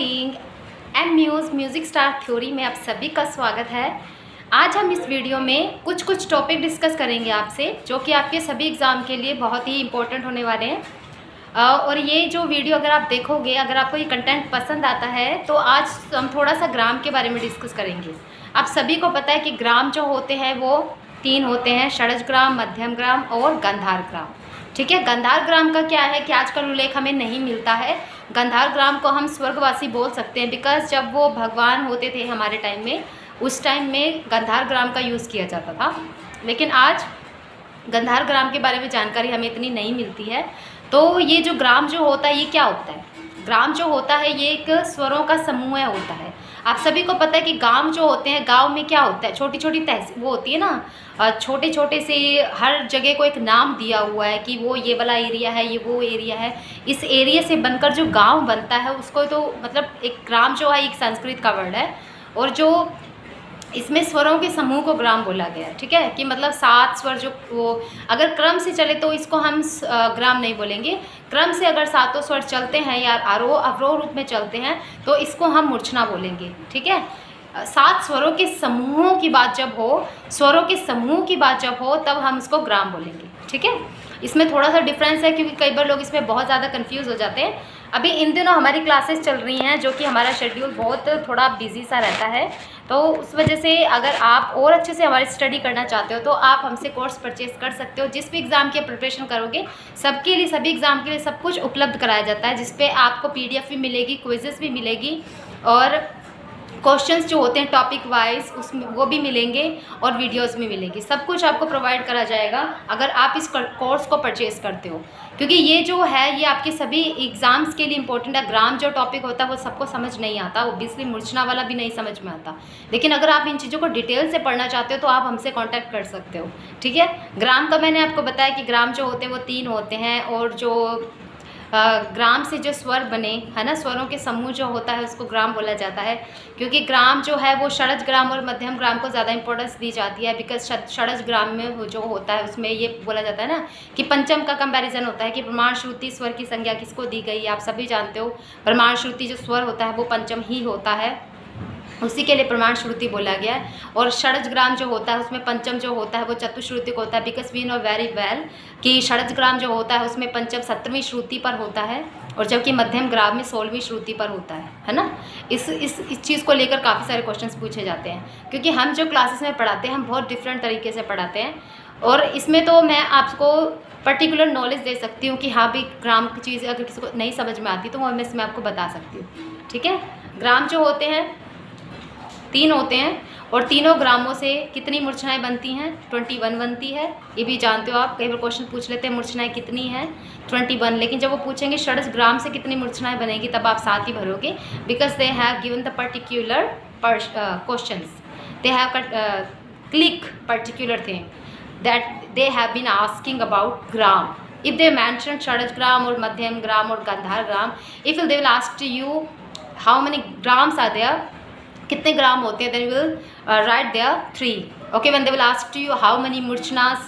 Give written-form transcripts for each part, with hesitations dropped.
Morning. Um muse music star theory में आप सभी का स्वागत है। आज हम इस वीडियो में कुछ टॉपिक डिस्कस करेंगे आपसे, जो कि आपके सभी एग्ज़ाम के लिए बहुत ही इंपॉर्टेंट होने वाले हैं। और ये जो वीडियो अगर आप देखोगे, अगर आपको ये कंटेंट पसंद आता है, तो आज हम थोड़ा सा ग्राम के बारे में डिस्कस करेंगे। आप सभी को पता है कि ग्राम जो होते हैं वो 3 होते हैं: षडज ग्राम, मध्यम ग्राम और गंधार ग्राम। ठीक है, गंधार ग्राम का क्या है कि आजकल उल्लेख हमें नहीं मिलता है। गंधार ग्राम को हम स्वर्गवासी बोल सकते हैं, बिकॉज जब वो भगवान होते थे हमारे टाइम में, उस टाइम में गंधार ग्राम का यूज़ किया जाता था। लेकिन आज गंधार ग्राम के बारे में जानकारी हमें इतनी नहीं मिलती है। तो ये जो ग्राम जो होता है, ये क्या होता है? ग्राम जो होता है ये एक स्वरों का समूह होता है। आप सभी को पता है कि गांव जो होते हैं, गांव में क्या होता है, छोटी छोटी तहसील वो होती है ना, छोटे छोटे से हर जगह को एक नाम दिया हुआ है कि वो ये वाला एरिया है, ये वो एरिया है। इस एरिया से बनकर जो गांव बनता है उसको तो मतलब एक ग्राम जो है एक संस्कृत का वर्ड है, और जो इसमें स्वरों के समूह को ग्राम बोला गया है। ठीक है, कि मतलब 7 स्वर जो वो अगर क्रम से चले तो इसको हम ग्राम नहीं बोलेंगे। क्रम से अगर 7 स्वर चलते हैं या आरोह अवरोह रूप में चलते हैं तो इसको हम मूर्छना बोलेंगे। ठीक है, 7 स्वरों के समूहों की बात जब हो, स्वरों के समूह की बात जब हो, तब हम इसको ग्राम बोलेंगे। ठीक है, इसमें थोड़ा सा डिफरेंस है क्योंकि कई बार लोग इसमें बहुत ज़्यादा कंफ्यूज हो जाते हैं। अभी इन दिनों हमारी क्लासेस चल रही हैं, जो कि हमारा शेड्यूल बहुत थोड़ा बिजी सा रहता है, तो उस वजह से अगर आप और अच्छे से हमारी स्टडी करना चाहते हो तो आप हमसे कोर्स परचेज कर सकते हो। जिस भी एग्ज़ाम की प्रिपरेशन करोगे, सबके लिए, सभी एग्ज़ाम के लिए सब कुछ उपलब्ध कराया जाता है, जिसपे आपको PDF भी मिलेगी, क्विजेस भी मिलेगी, और क्वेश्चंस जो होते हैं टॉपिक वाइज उसमें वो भी मिलेंगे, और वीडियोस भी मिलेंगी। सब कुछ आपको प्रोवाइड करा जाएगा अगर आप इस कोर्स को परचेज़ करते हो, क्योंकि ये जो है ये आपके सभी एग्ज़ाम्स के लिए इंपॉर्टेंट है। ग्राम जो टॉपिक होता है वो सबको समझ नहीं आता, ओब्वियसली मूर्छना वाला भी नहीं समझ में आता। लेकिन अगर आप इन चीज़ों को डिटेल से पढ़ना चाहते हो तो आप हमसे कॉन्टैक्ट कर सकते हो। ठीक है, ग्राम का मैंने आपको बताया कि ग्राम जो होते हैं वो 3 होते हैं, और जो ग्राम से जो स्वर बने है ना, स्वरों के समूह जो होता है उसको ग्राम बोला जाता है। क्योंकि ग्राम जो है वो षडज ग्राम और मध्यम ग्राम को ज़्यादा इंपॉर्टेंस दी जाती है, बिकॉज षडज ग्राम में जो होता है उसमें ये बोला जाता है ना कि पंचम का कंपैरिजन होता है कि प्रमाण श्रुति स्वर की संज्ञा किसको दी गई है। आप सभी जानते हो प्रमाण श्रुति जो स्वर होता है वो पंचम ही होता है, उसी के लिए प्रमाण श्रुति बोला गया है। और षडज ग्राम जो होता है उसमें पंचम जो होता है वो चतुश्रुति को होता है, because we know very well कि षडज ग्राम जो होता है उसमें पंचम 7वीं श्रुति पर होता है, और जबकि मध्यम ग्राम में 16वीं श्रुति पर होता है ना। इस चीज़ को लेकर काफ़ी सारे क्वेश्चंस पूछे जाते हैं, क्योंकि हम जो क्लासेस में पढ़ाते हैं हम बहुत डिफरेंट तरीके से पढ़ाते हैं, और इसमें तो मैं आपको पर्टिकुलर नॉलेज दे सकती हूँ कि हाँ भी ग्राम की चीज़ अगर किसी को नहीं समझ में आती तो वो मैं इसमें आपको बता सकती हूँ। ठीक है, ग्राम जो होते हैं 3 होते हैं, और तीनों ग्रामों से कितनी मूर्छनाएं बनती हैं? 21 बनती है। ये भी जानते हो आप, कई बार क्वेश्चन पूछ लेते हैं मूर्छनाएं कितनी हैं, 21। लेकिन जब वो पूछेंगे षडज ग्राम से कितनी मूर्छनाएं बनेगी, तब आप 7 ही भरोगे, because they have given the particular questions, they have click particular thing that they have been asking about ग्राम। इफ दे मैंशन षडज ग्राम और मध्यम ग्राम और गंधार ग्राम, if they will ask you how many ग्राम्स आर देयर, कितने ग्राम होते हैं, then you will write there 3. Okay, when they will ask to you how many murchnas,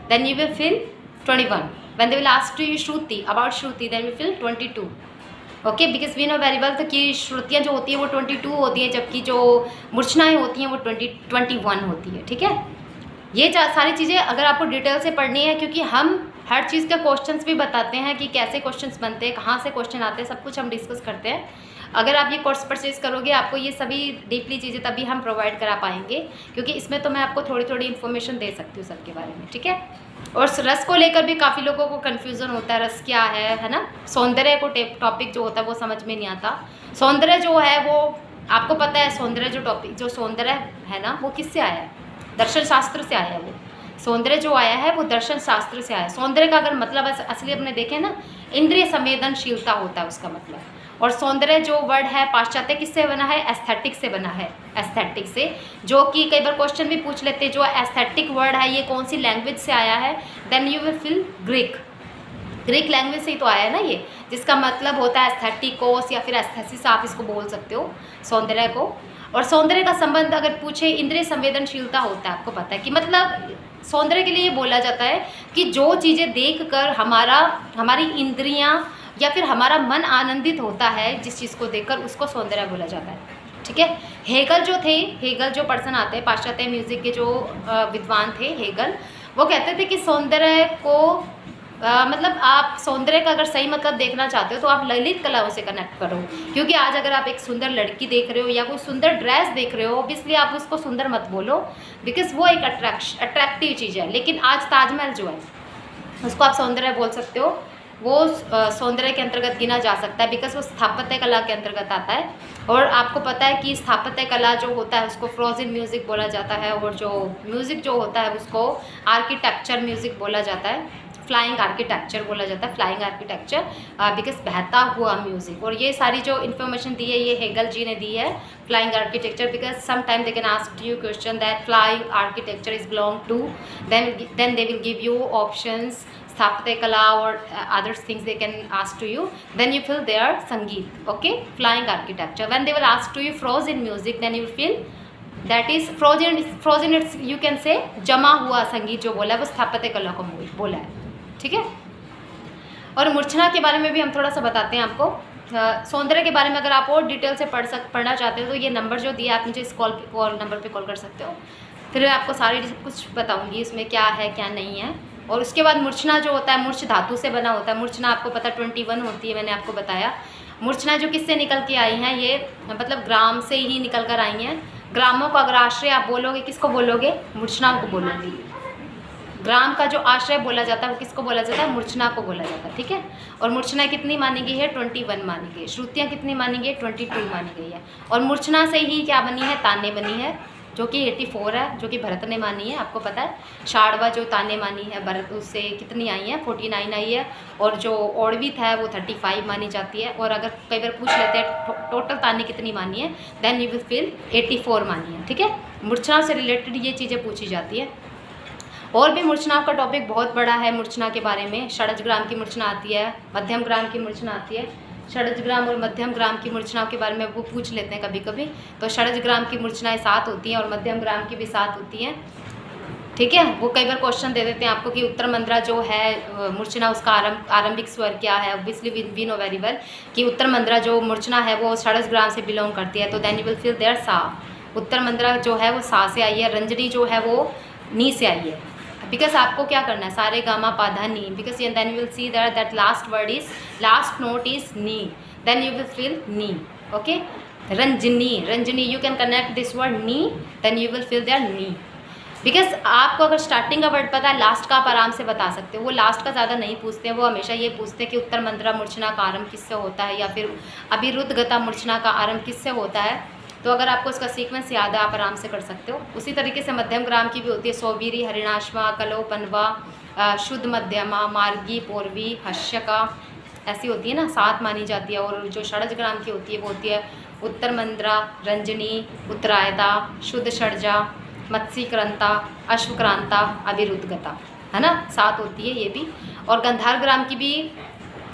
then you will fill 21. When they will ask to you shruti, about shruti, then you fill 22. Okay, because we know very well तो कि श्रुतियाँ जो होती है वो 22 होती हैं, जबकि जो मूर्छनाएँ होती हैं वो 21 होती है। ठीक है, ये सारी चीज़ें अगर आपको डिटेल से पढ़नी है, क्योंकि हम हर चीज़ का क्वेश्चंस भी बताते हैं कि कैसे क्वेश्चंस बनते हैं, कहाँ से क्वेश्चन आते हैं, सब कुछ हम डिस्कस करते हैं। अगर आप ये कोर्स परचेज करोगे आपको ये सभी डीपली चीज़ें तभी हम प्रोवाइड करा पाएंगे, क्योंकि इसमें तो मैं आपको थोड़ी थोड़ी इन्फॉर्मेशन दे सकती हूँ सबके बारे में। ठीक है, और रस को लेकर भी काफ़ी लोगों को कन्फ्यूज़न होता है, रस क्या है ना। सौंदर्य को टॉपिक जो होता है वो समझ में नहीं आता। सौंदर्य जो है वो आपको पता है, सौंदर्य जो टॉपिक जो सौंदर्य है ना वो किससे आया है? दर्शन शास्त्र से आया है। वो सौंदर्य जो आया है वो दर्शन शास्त्र से आया है। सौंदर्य का अगर मतलब असली अपने देखें ना, इंद्रिय संवेदनशीलता होता है उसका मतलब। और सौंदर्य जो वर्ड है पाश्चात्य किससे बना है? एस्थेटिक से बना है, एस्थेटिक से, जो कि कई बार क्वेश्चन भी पूछ लेते हैं जो एस्थेटिक वर्ड है ये कौन सी लैंग्वेज से आया है, then you will feel Greek language से ही तो आया है ना ये, जिसका मतलब होता है एस्थेटिकोस या फिर एस्थेसिस, आप इसको बोल सकते हो सौंदर्य को। और सौंदर्य का संबंध अगर पूछे इंद्रिय संवेदनशीलता होता है, आपको पता है कि मतलब सौंदर्य के लिए ये बोला जाता है कि जो चीज़ें देखकर हमारी इंद्रियां या फिर हमारा मन आनंदित होता है जिस चीज़ को देखकर, उसको सौंदर्य बोला जाता है। ठीक है। हेगल जो पर्सन आते हैं, पाश्चात्य म्यूजिक के जो विद्वान थे हेगल, वो कहते थे कि सौंदर्य को मतलब आप सौंदर्य का अगर सही मतलब देखना चाहते हो तो आप ललित कलाओं से कनेक्ट करो। क्योंकि आज अगर आप एक सुंदर लड़की देख रहे हो या कोई सुंदर ड्रेस देख रहे हो, ऑब्वियसली आप उसको सुंदर मत बोलो, बिकॉज वो एक अट्रैक्टिव चीज़ है। लेकिन आज ताजमहल जो है उसको आप सौंदर्य बोल सकते हो, वो सौंदर्य के अंतर्गत गिना जा सकता है, बिकॉज वो स्थापत्य कला के अंतर्गत आता है। और आपको पता है कि स्थापत्य कला जो होता है उसको फ्रोजन म्यूज़िक बोला जाता है, और जो म्यूज़िक जो होता है उसको आर्किटेक्चर म्यूज़िक बोला जाता है, फ्लाइंग आर्किटेक्चर बोला जाता है, फ्लाइंग आर्किटेक्चर, बिकॉज बहता हुआ म्यूज़िक। और ये सारी जो इन्फॉर्मेशन दी है ये हेगल जी ने दी है, flying architecture, because some time they can ask you question that flying architecture is belong to, then they will give you options स्थापत्य कला और other things they can ask to you, then you feel their sangeet, okay, flying architecture. When they will ask to you frozen music, then you will feel that is frozen it's you can say जमा हुआ संगीत जो बोला है वो स्थापत्य कला को बोला है। ठीक है। और मूर्छना के बारे में भी हम थोड़ा सा बताते हैं आपको। सौंदर्य के बारे में अगर आप और डिटेल से पढ़ना चाहते हो तो ये नंबर जो दिया है आप मुझे इस नंबर पे कॉल कर सकते हो, फिर मैं आपको सारी कुछ बताऊंगी इसमें क्या है क्या नहीं है। और उसके बाद मूर्छना जो होता है, मूर्छ धातु से बना होता है। मूर्छना आपको पता 21 होती है, मैंने आपको बताया। मूर्छना जो किससे निकल के आई हैं, ये मतलब ग्राम से ही निकल कर आई हैं। ग्रामों का अगर आश्रय आप बोलोगे, किसको बोलोगे? मूर्छना को बोलोगे। ग्राम का जो आश्रय बोला जाता है वो किसको बोला जाता है? मूर्छना को बोला जाता है। ठीक है। और मूर्छना कितनी मानी गई है? 21 मानी गई है। श्रुतियाँ कितनी मानी गई है? 22 मानी गई है। और मूर्छना से ही क्या बनी है? ताने बनी है, जो कि 84 है, जो कि भरत ने मानी है। आपको पता है शाड़वा जो ताने मानी है भरत, उससे कितनी आई है? 49 आई है। और जो ओड़वित है वो 35 मानी जाती है। और अगर कई बार पूछ लेते हैं टोटल ताने कितनी मानी है, देन यू विल फील 84 मानी है। ठीक है। मूर्छना से रिलेटेड ये चीज़ें पूछी जाती है। और भी मूर्छनाओं का टॉपिक बहुत बड़ा है। मूर्छना के बारे में षड्जग्राम की मूर्छना आती है, मध्यम ग्राम की मूर्छना आती है। षड्जग्राम और मध्यम ग्राम की मूर्छनाओं के बारे में वो पूछ लेते हैं कभी कभी। तो षड्जग्राम की मूर्छनाएं 7 होती हैं और मध्यम ग्राम की भी 7 होती हैं। ठीक है। वो कई बार क्वेश्चन दे देते हैं आपको कि उत्तर मंद्रा जो है मूर्छना, उसका आरंभिक स्वर क्या है। Obviously we know very well कि उत्तर मंद्रा जो मूर्छना है वो षड्जग्राम से बिलोंग करती है। तो then you will feel there सा। उत्तर मंद्रा जो है वो सा से आई है। रंजनी जो है वो नी से आई है। बिकॉज आपको क्या करना है? सारे गामा पाधा नी, because then you will see that last note is नी, देन यू विल फील नी। Okay. Ranjani you can connect this word नी, then you will feel there नी। बिकॉज आपको अगर स्टार्टिंग का वर्ड पता है, लास्ट का आप आराम से बता सकते हो। वो लास्ट का ज़्यादा नहीं पूछते हैं, वो हमेशा ये पूछते हैं कि उत्तर मंद्रा मूर्छना का आरंभ किससे होता है, या फिर अभिरुद्धगता मूर्छना का आरंभ किससे होता है। तो अगर आपको इसका सीक्वेंस याद है आप आराम से कर सकते हो। उसी तरीके से मध्यम ग्राम की भी होती है। सौबीरी, हरिणाश्वा, कलो, पनवा, शुद्ध मध्यमा, मार्गी, पूर्वी, हस्यका, ऐसी होती है ना, 7 मानी जाती है। और जो षड्जग्राम की होती है वो होती है उत्तर मंद्रा, रंजनी, उत्तरायता, शुद्ध षड्जा, मत्स्यक्रांता, अश्वक्रांता, अभिरुद्धगता, है ना, 7 होती है ये भी। और गंधार ग्राम की भी,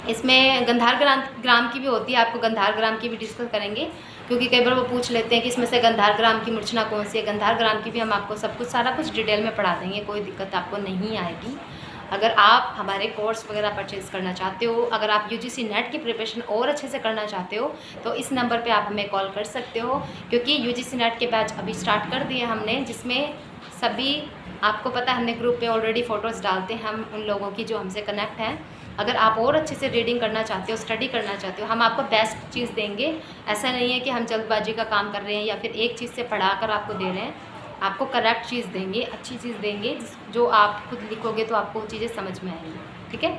इसमें गंधार ग्राम की भी होती है। आपको गंधार ग्राम की भी डिस्कस करेंगे, क्योंकि कई बार वो पूछ लेते हैं कि इसमें से गंधार ग्राम की मूर्छना कौन सी है। गंधार ग्राम की भी हम आपको सब कुछ सारा कुछ डिटेल में पढ़ा देंगे, कोई दिक्कत आपको नहीं आएगी। अगर आप हमारे कोर्स वगैरह परचेज़ करना चाहते हो, अगर आप UGC नेट की प्रिपरेशन और अच्छे से करना चाहते हो तो इस नंबर पे आप हमें कॉल कर सकते हो। क्योंकि UGC नेट के बैच अभी स्टार्ट कर दिए हमने, जिसमें सभी आपको पता है हमने ग्रुप पे ऑलरेडी फ़ोटोज़ डालते हैं हम उन लोगों की जो हमसे कनेक्ट हैं। अगर आप और अच्छे से रीडिंग करना चाहते हो, स्टडी करना चाहते हो, हम आपको बेस्ट चीज़ देंगे। ऐसा नहीं है कि हम जल्दबाजी का काम कर रहे हैं या फिर एक चीज़ से पढ़ा कर आपको दे रहे हैं। आपको करेक्ट चीज़ देंगे, अच्छी चीज़ देंगे, जो आप खुद लिखोगे तो आपको चीज़ें समझ में आएंगी। ठीक है।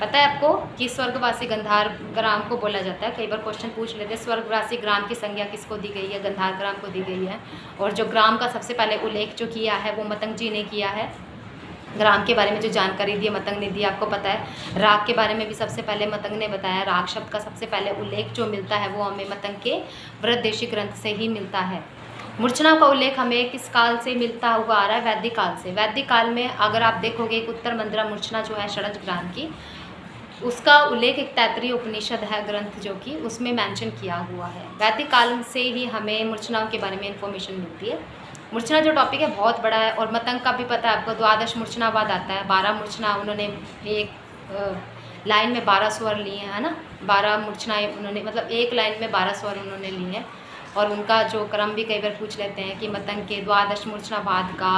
पता है आपको कि स्वर्गवासी गंधार ग्राम को बोला जाता है। कई बार क्वेश्चन पूछ लेते हैं स्वर्गवासी ग्राम की संज्ञा किसको दी गई है? गंधार ग्राम को दी गई है। और जो ग्राम का सबसे पहले उल्लेख जो किया है वो मतंग जी ने किया है। ग्राम के बारे में जो जानकारी दी है मतंग ने दी, आपको पता है। राग के बारे में भी सबसे पहले मतंग ने बताया। राग शब्द का सबसे पहले उल्लेख जो मिलता है वो हमें मतंग के वृद्धदेशी ग्रंथ से ही मिलता है। मूर्छना का उल्लेख हमें किस काल से मिलता हुआ आ रहा है? वैदिक काल से। वैदिक काल में अगर आप देखोगे एक उत्तर मंद्रा मूर्छना जो है षड्जग्राम की, उसका उल्लेख एक तैत्तरीय उपनिषद है ग्रंथ जो कि उसमें मेंशन किया हुआ है। वैदिक काल से ही हमें मूर्छनाओं के बारे में इंफॉर्मेशन मिलती है। मूर्छना जो टॉपिक है बहुत बड़ा है। और मतंग का भी पता है आपको, 12 मूर्छनावाद आता है। 12 मूर्छना उन्होंने एक लाइन में 12 स्वर लिए हैं, है ना, 12 मूर्छनाएँ उन्होंने, मतलब एक लाइन में 12 स्वर उन्होंने लिए हैं। और उनका जो क्रम भी कई बार पूछ लेते हैं कि मतंग के द्वादश मूर्छनावाद का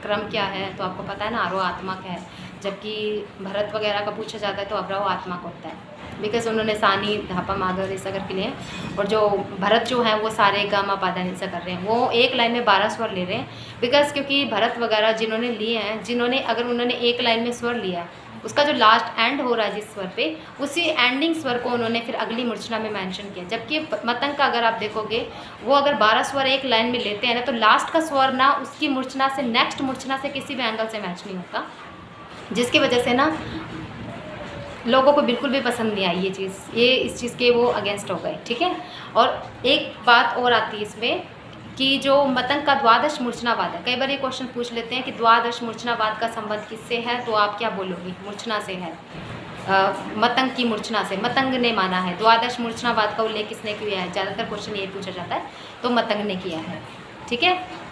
क्रम क्या है, तो आपको पता है ना, आरोह आत्मक है। जबकि भरत वगैरह का पूछा जाता है तो अवरोह आत्मक होता है, बिकॉज उन्होंने सानी धापा मागा रेसा करके लिए हैं। और जो भरत जो है वो सारे गामा पादा निसा कर रहे हैं, वो एक लाइन में 12 स्वर ले रहे हैं। बिकॉज क्योंकि भरत वगैरह जिन्होंने लिए हैं, जिन्होंने अगर उन्होंने एक लाइन में स्वर लिया है, उसका जो लास्ट एंड हो रहा है जिस स्वर पे, उसी एंडिंग स्वर को उन्होंने फिर अगली मूर्छना में मेंशन किया। जबकि मतंग का अगर आप देखोगे, वो अगर 12 स्वर एक लाइन में लेते हैं ना, तो लास्ट का स्वर ना उसकी मूर्छना से, नेक्स्ट मूर्छना से किसी भी एंगल से मैच नहीं होता, जिसकी वजह से ना लोगों को बिल्कुल भी पसंद नहीं आई ये चीज़, ये इस चीज़ के वो अगेंस्ट हो गए, ठीक है। और एक बात और आती है इसमें कि जो मतंग का द्वादश मूर्छनावाद है, कई बार ये क्वेश्चन पूछ लेते हैं कि द्वादश मूर्छनावाद का संबंध किससे है, तो आप क्या बोलोगी? मूर्छना से है, मतंग की मूर्छना से, मतंग ने माना है। द्वादश मूर्छनावाद का उल्लेख किसने किया है? ज़्यादातर क्वेश्चन ये पूछा जाता है, तो मतंग ने किया है, ठीक है।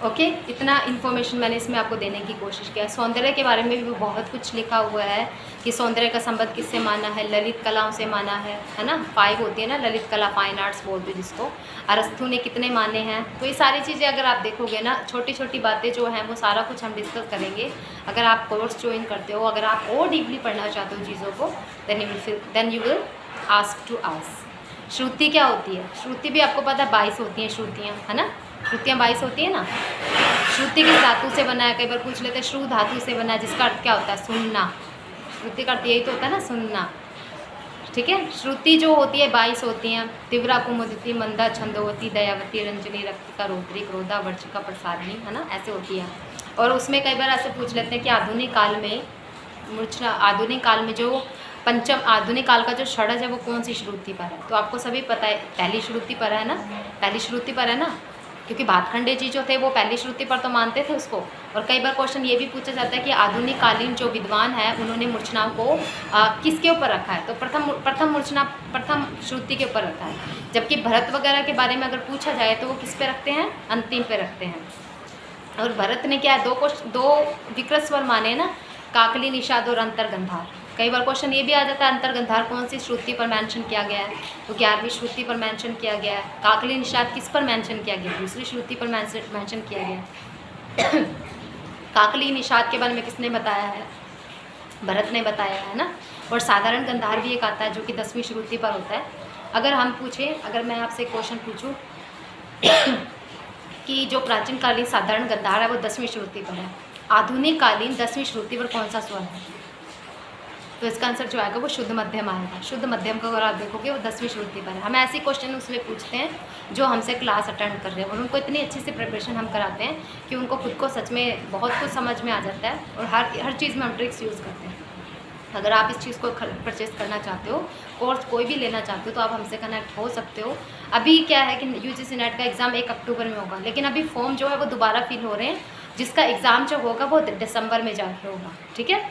ओके, इतना इन्फॉर्मेशन मैंने इसमें आपको देने की कोशिश किया। सौंदर्य के बारे में भी बहुत कुछ लिखा हुआ है कि सौंदर्य का संबंध किससे माना है, ललित कलाओं से माना है ना, 5 होती है ना ललित कला, फाइन आर्ट्स बोलते हैं जिसको। अरस्तु ने कितने माने हैं, तो ये सारी चीज़ें अगर आप देखोगे ना, छोटी छोटी बातें जो हैं वो सारा कुछ हम डिस्कस करेंगे। अगर आप कोर्स ज्वाइन करते हो, अगर आप और डीपली पढ़ना चाहते हो चीज़ों को, then you will ask to ask. श्रुति क्या होती है? श्रुति भी आपको पता है 22 होती हैं श्रुतियाँ, है ना, श्रुतियाँ 22 होती है ना। श्रुति किस धातु से बना है? कई बार पूछ लेते हैं। श्रु धातु से बना है, जिसका अर्थ क्या होता है? सुनना। श्रुति का अर्थ यही तो होता है ना, सुनना, ठीक है। श्रुति जो होती है 22 होती हैं। तीव्रा, कुमुदिती, मंदा, छंदोवती, दयावती, रंजनी, रक्तिका, रौद्री, क्रोधा, वर्चिका, प्रसारिणी, है ना, ऐसे होती है। और उसमें कई बार ऐसे पूछ लेते हैं कि आधुनिक काल में मूर्छना, आधुनिक काल में जो पंचम, आधुनिक काल का जो षडज है वो कौन सी श्रुति पर है? तो आपको सभी पता है, पहली श्रुति पर है ना, पहली श्रुति पर है ना, क्योंकि भातखंडे जी जो थे वो पहली श्रुति पर तो मानते थे उसको। और कई बार क्वेश्चन ये भी पूछा जाता है कि आधुनिक कालीन जो विद्वान है उन्होंने मूर्छनाओं को किसके ऊपर रखा है? तो प्रथम मूर्छना, प्रथम श्रुति के ऊपर रखा है। जबकि भरत वगैरह के बारे में अगर पूछा जाए तो वो किस पे रखते हैं? अंतिम पे रखते हैं। और भरत ने क्या है, दो विकृत स्वर माने ना, काकली, निषाद और अंतर्गंधार। कई बार क्वेश्चन ये भी आ जाता है अंतर्गंधार कौन सी श्रुति पर मेंशन किया गया है? तो 11वीं श्रुति पर मेंशन किया गया है। काकली, निषाद किस पर मेंशन किया गया? दूसरी श्रुति पर मेंशन किया गया। काकली, निषाद के बारे में किसने बताया है? भरत ने बताया है ना। और साधारण गंधार भी एक आता है जो कि 10वीं श्रुति पर होता है। अगर हम पूछें, अगर मैं आपसे क्वेश्चन पूछूँ कि जो प्राचीन कालीन साधारण गंधार है वो 10वीं श्रुति पर है, आधुनिक कालीन 10वीं श्रुति पर कौन सा स्वर है? तो इसका आंसर जो आएगा वो शुद्ध मध्यम आएगा। शुद्ध मध्यम का अगर आप देखोगे वो 10वीं श्रुति पर है। हम ऐसे क्वेश्चन उसमें पूछते हैं जो हमसे क्लास अटेंड कर रहे हैं, और उनको इतनी अच्छी से प्रिपरेशन हम कराते हैं कि उनको खुद को सच में बहुत कुछ समझ में आ जाता है। और हर चीज़ में हम ट्रिक्स यूज़ करते हैं। अगर आप इस चीज़ को परचेस करना चाहते हो, कोर्स कोई भी लेना चाहते हो, तो आप हमसे कनेक्ट हो सकते हो। अभी क्या है कि UGC नेट का एग्ज़ाम 1 अक्टूबर में होगा, लेकिन अभी फॉर्म जो है वो दोबारा फिल हो रहे हैं, जिसका एग्ज़ाम जो होगा वो दिसंबर में जाके होगा, ठीक है।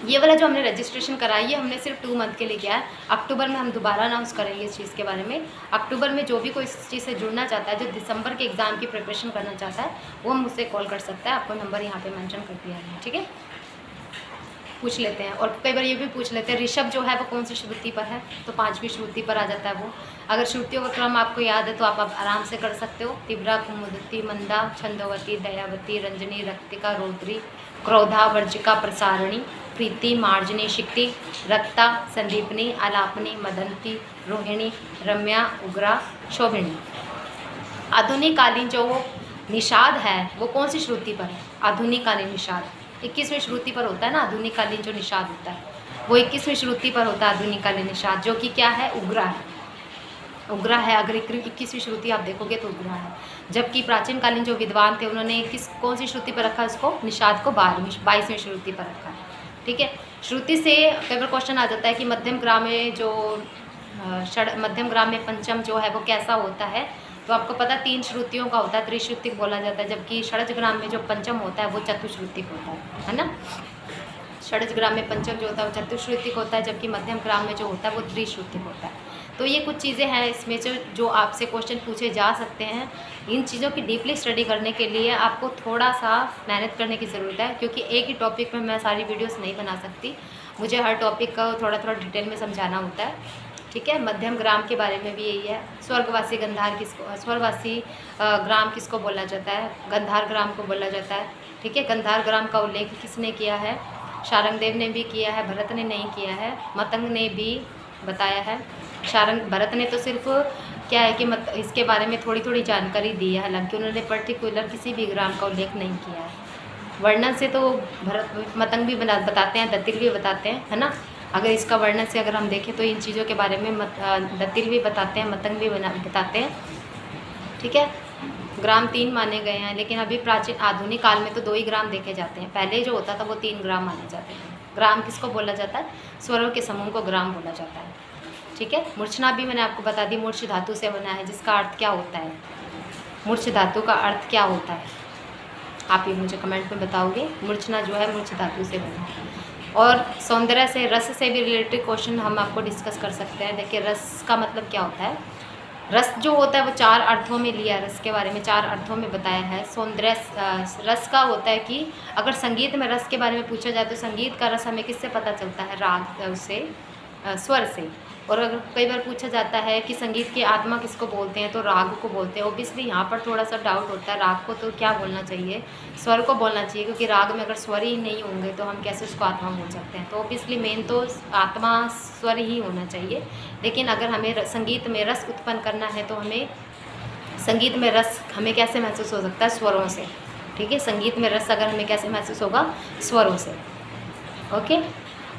ये वाला जो हमने रजिस्ट्रेशन कराई है हमने सिर्फ 2 मंथ के लिए किया है। अक्टूबर में हम दोबारा अनाउंस करेंगे इस चीज़ के बारे में। अक्टूबर में जो भी कोई इस चीज़ से जुड़ना चाहता है, जो दिसंबर के एग्ज़ाम की प्रिपरेशन करना चाहता है, वो मुझसे कॉल कर सकता है। आपको नंबर यहाँ पे मेंशन कर दिया है, ठीक है। पूछ लेते हैं। और कई बार ये भी पूछ लेते हैं ऋषभ जो है वो कौन सी श्रुति पर है? तो 5वीं श्रुति पर आ जाता है वो। अगर श्रुतियों का क्रम आपको याद है तो आप आराम से कर सकते हो। तीव्रा, कुमुदती, मंदा, छंदोवती, दयावती, रंजनी, रक्तिका, रौद्री, क्रोधा, वर्जिका, प्रसारणी, प्रीति, मार्जनी, शिक्ति, रक्ता, संदीपनी, आलापनी, मदंती, रोहिणी, रम्या, उग्रा, शोभिणी। आधुनिक कालीन जो निषाद है वो कौन सी श्रुति पर है? आधुनिक कालीन निषाद 21वीं श्रुति पर होता है ना। आधुनिक कालीन जो निषाद होता है वो 21वीं श्रुति पर होता है। आधुनिक कालीन निषाद जो कि क्या है? उग्रा है। उग्रा है। अगर 21वीं श्रुति आप देखोगे तो उग्रा है। जबकि प्राचीन कालीन जो विद्वान थे उन्होंने कौन सी श्रुति पर रखा उसको? निषाद को 22वीं श्रुति पर रखा है, ठीक है। श्रुति से कई बार क्वेश्चन आ जाता है कि मध्यम ग्राम में जो मध्यम ग्राम में पंचम जो है वो कैसा होता है? तो आपको पता 3 श्रुतियों का होता है, त्रिश्रुतिक बोला जाता है। जबकि षडज ग्राम में जो पंचम होता है वो चतुश्रुतिक होता है ना। षडज ग्राम में पंचम जो होता है वो चतुश्रुतिक होता है, जबकि मध्यम ग्राम में जो होता है वो त्रिश्रुतिक होता है। तो ये कुछ चीज़ें हैं इसमें जो आपसे क्वेश्चन पूछे जा सकते हैं। इन चीज़ों की डीपली स्टडी करने के लिए आपको थोड़ा सा मेहनत करने की ज़रूरत है, क्योंकि एक ही टॉपिक में मैं सारी वीडियोस नहीं बना सकती, मुझे हर टॉपिक का थोड़ा थोड़ा डिटेल में समझाना होता है। ठीक है, मध्यम ग्राम के बारे में भी यही है। स्वर्गवासी ग्राम किसको बोला जाता है? गंधार ग्राम को बोला जाता है। ठीक है, गंधार ग्राम का उल्लेख किसने किया है? शारंगदेव ने भी किया है, भरत ने नहीं किया है, मतंग ने भी बताया है। भरत ने तो सिर्फ क्या है कि इसके बारे में थोड़ी थोड़ी जानकारी दी है, हालांकि उन्होंने पर्टिकुलर किसी भी ग्राम का उल्लेख नहीं किया है। वर्णन से तो मतंग भी बताते हैं, दत्तिल भी बताते हैं, है ना। अगर इसका वर्णन से अगर हम देखें तो इन चीज़ों के बारे में दत्तिल भी बताते हैं, मतंग भी बताते हैं। ठीक है, ग्राम 3 माने गए हैं, लेकिन अभी प्राचीन आधुनिक काल में तो 2 ही ग्राम देखे जाते हैं। पहले जो होता था वो 3 ग्राम माने जाते हैं। ग्राम किसको बोला जाता है? स्वरों के समूह को ग्राम बोला जाता है। ठीक है, मूर्छना भी मैंने आपको बता दी, मूर्छ धातु से बना है, जिसका अर्थ क्या होता है? मूर्छ धातु का अर्थ क्या होता है? आप ये मुझे कमेंट में बताओगे। मूर्छना जो है मूर्छ धातु से बना है। और सौंदर्य से, रस से भी रिलेटेड क्वेश्चन हम आपको डिस्कस कर सकते हैं। देखिए, रस का मतलब क्या होता है? रस जो होता है वो 4 अर्थों में लिया है, रस के बारे में 4 अर्थों में बताया है। सौंदर्य रस का होता है कि अगर संगीत में रस के बारे में पूछा जाए तो संगीत का रस हमें किससे पता चलता है? राग से, स्वर से। और अगर कई बार पूछा जाता है कि संगीत की आत्मा किसको बोलते हैं, तो राग को बोलते हैं। ओबियसली यहाँ पर थोड़ा सा डाउट होता है, राग को तो क्या बोलना चाहिए? स्वर को बोलना चाहिए, क्योंकि राग में अगर स्वर ही नहीं होंगे तो हम कैसे उसको आत्मा बोल सकते हैं? तो ओबियसली मेन तो आत्मा स्वर ही होना चाहिए। लेकिन अगर हमें संगीत में रस उत्पन्न करना है तो हमें संगीत में रस हमें कैसे महसूस हो सकता है? स्वरों से। ठीक है, संगीत में रस अगर हमें कैसे महसूस होगा? स्वरों से। ओके,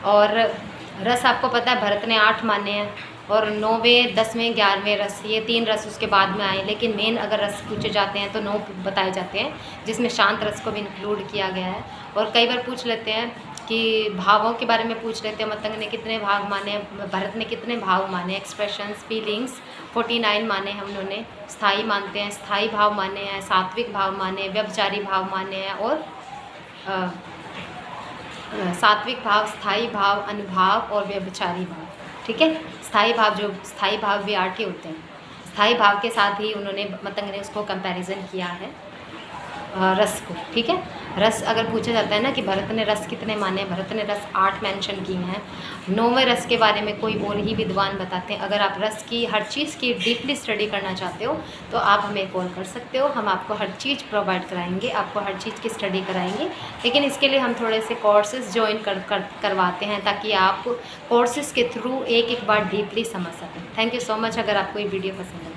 और रस आपको पता है भरत ने 8 माने हैं, और 9वें 10वें 11वें रस, ये 3 रस उसके बाद में आए। लेकिन मेन अगर रस पूछे जाते हैं तो 9 बताए जाते हैं, जिसमें शांत रस को भी इंक्लूड किया गया है। और कई बार पूछ लेते हैं कि भावों के बारे में पूछ लेते हैं, मतंग ने कितने भाव माने, भरत ने कितने भाव माने? एक्सप्रेशंस, फीलिंग्स 49 माने हैं उन्होंने। स्थाई मानते हैं, स्थाई भाव माने हैं, सात्विक भाव माने, व्यभिचारी भाव माने हैं, और सात्विक भाव, स्थाई भाव, अनुभाव और व्यभिचारी भाव। ठीक है, स्थाई भाव भी 8 के होते हैं। स्थाई भाव के साथ ही उन्होंने मतंग ने उसको कंपैरिजन किया है रस को। ठीक है, रस अगर पूछा जाता है ना कि भरत ने रस कितने माने, भरत ने रस 8 मेंशन किए हैं। 9वें रस के बारे में कोई और ही विद्वान बताते हैं। अगर आप रस की हर चीज़ की डीपली स्टडी करना चाहते हो तो आप हमें कॉल कर सकते हो, हम आपको हर चीज़ प्रोवाइड कराएंगे, आपको हर चीज़ की स्टडी कराएंगे। लेकिन इसके लिए हम थोड़े से कोर्सेज ज्वाइन करवाते हैं, ताकि आप कोर्सेज के थ्रू एक बार डीपली समझ सकें। Thank you so much. अगर आपको ये वीडियो पसंद है